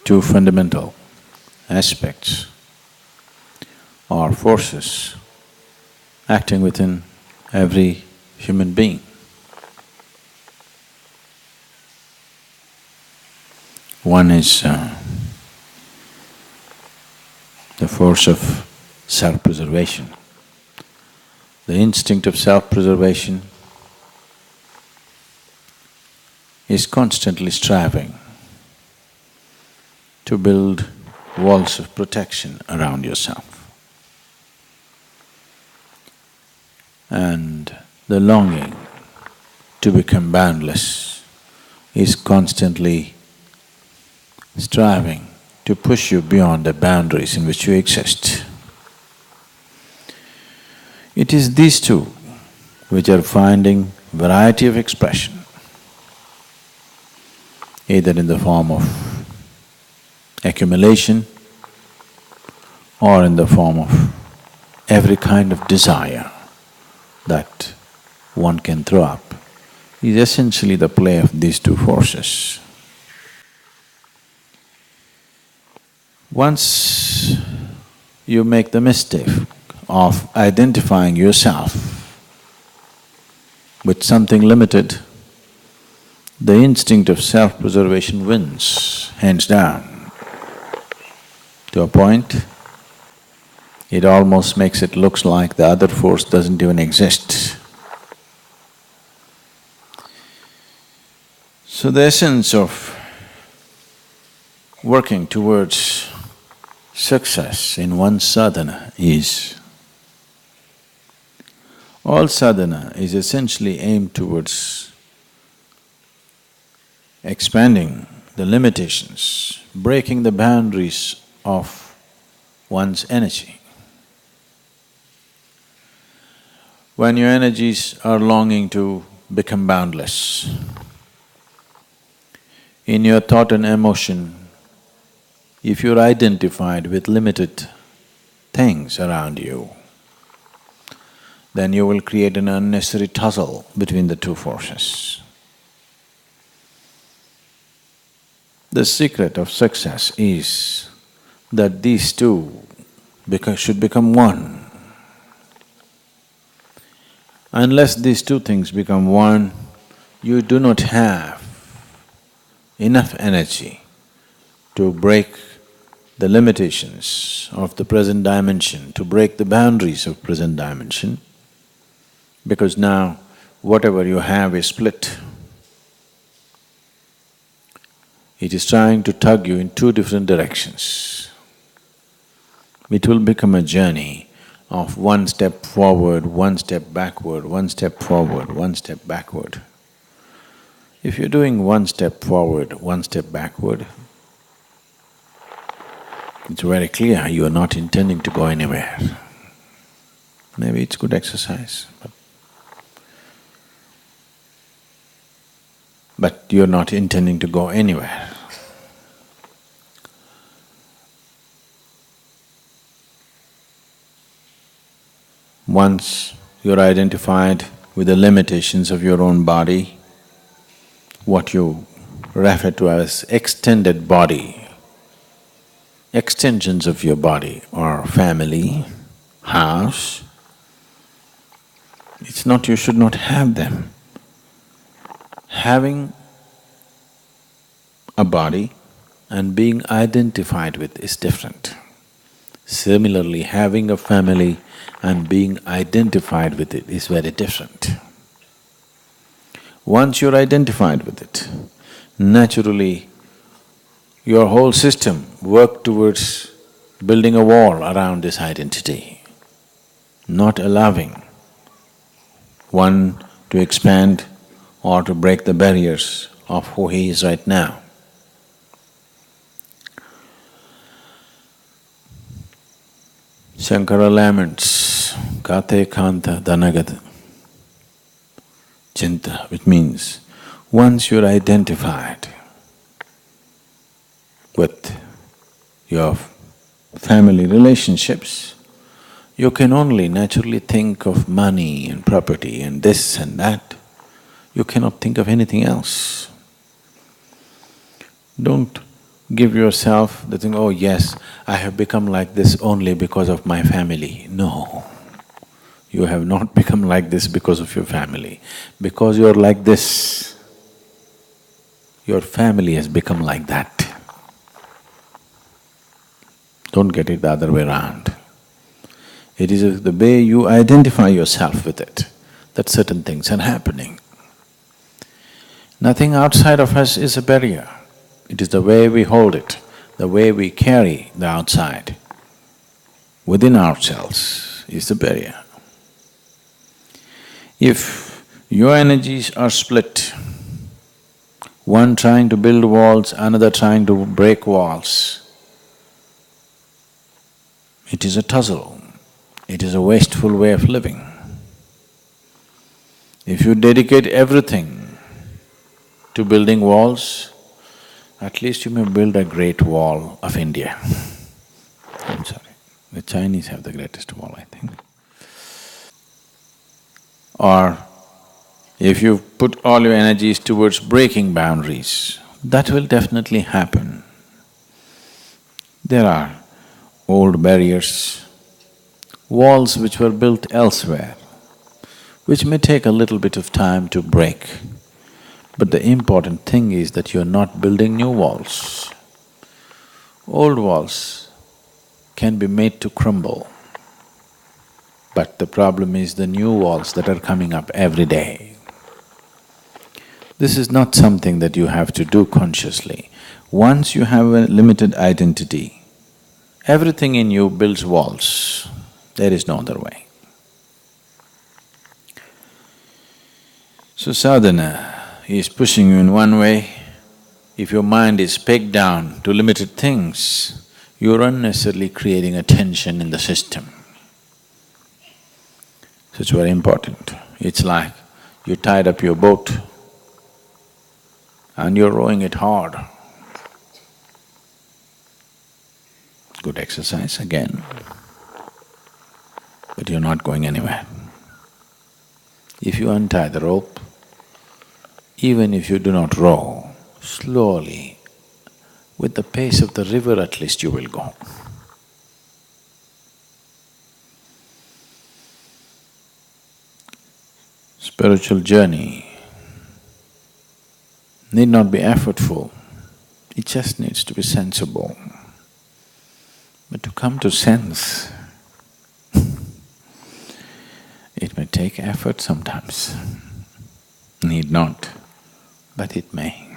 two fundamental aspects or forces acting within every human being. One is the force of self-preservation. The instinct of self-preservation is constantly striving to build walls of protection around yourself. And the longing to become boundless is constantly striving to push you beyond the boundaries in which you exist. It is these two which are finding variety of expression, either in the form of accumulation or in the form of every kind of desire that one can throw up, is essentially the play of these two forces. Once you make the mistake of identifying yourself with something limited, the instinct of self-preservation wins, hands down, to a point it almost makes it looks like the other force doesn't even exist. So the essence of working towards success in one's sadhana is, all sadhana is essentially aimed towards expanding the limitations, breaking the boundaries of one's energy. When your energies are longing to become boundless, in your thought and emotion, if you're identified with limited things around you, then you will create an unnecessary tussle between the two forces. The secret of success is that these two should become one. Unless these two things become one, you do not have enough energy to break the limitations of the present dimension, to break the boundaries of present dimension, because now whatever you have is split. It is trying to tug you in two different directions. It will become a journey of one step forward, one step backward, one step forward, one step backward. If you're doing one step forward, one step backward, it's very clear you are not intending to go anywhere. Maybe it's good exercise, but you're not intending to go anywhere. Once you're identified with the limitations of your own body, what you refer to as extended body, extensions of your body or family, house, it's not… you should not have them. Having a body and being identified with is different. Similarly, having a family and being identified with it is very different. Once you're identified with it, naturally your whole system works towards building a wall around this identity, not allowing one to expand or to break the barriers of who he is right now. Shankara laments, kate kanta dhanagata chinta, which means once you're identified with your family relationships, you can only naturally think of money and property and this and that. You cannot think of anything else. Don't give yourself the thing, oh yes, I have become like this only because of my family. No, you have not become like this because of your family. Because you're like this, your family has become like that. Don't get it the other way around. It is the way you identify yourself with it, that certain things are happening. Nothing outside of us is a barrier. It is the way we hold it, the way we carry the outside within ourselves is the barrier. If your energies are split, one trying to build walls, another trying to break walls, it is a tussle, it is a wasteful way of living. If you dedicate everything to building walls, at least you may build a great wall of India. I'm sorry, the Chinese have the greatest wall, I think. Or if you put all your energies towards breaking boundaries, that will definitely happen. There are old barriers, walls which were built elsewhere, which may take a little bit of time to break. But the important thing is that you're not building new walls. Old walls can be made to crumble, but the problem is the new walls that are coming up every day. This is not something that you have to do consciously. Once you have a limited identity, everything in you builds walls. There is no other way. So sadhana is pushing you in one way. If your mind is pegged down to limited things, you're unnecessarily creating a tension in the system. So it's very important. It's like you tied up your boat and you're rowing it hard. Good exercise again, but you're not going anywhere. If you untie the rope, even if you do not row, slowly, with the pace of the river at least you will go. Spiritual journey need not be effortful, it just needs to be sensible. But to come to sense, it may take effort sometimes. Need not, but it may.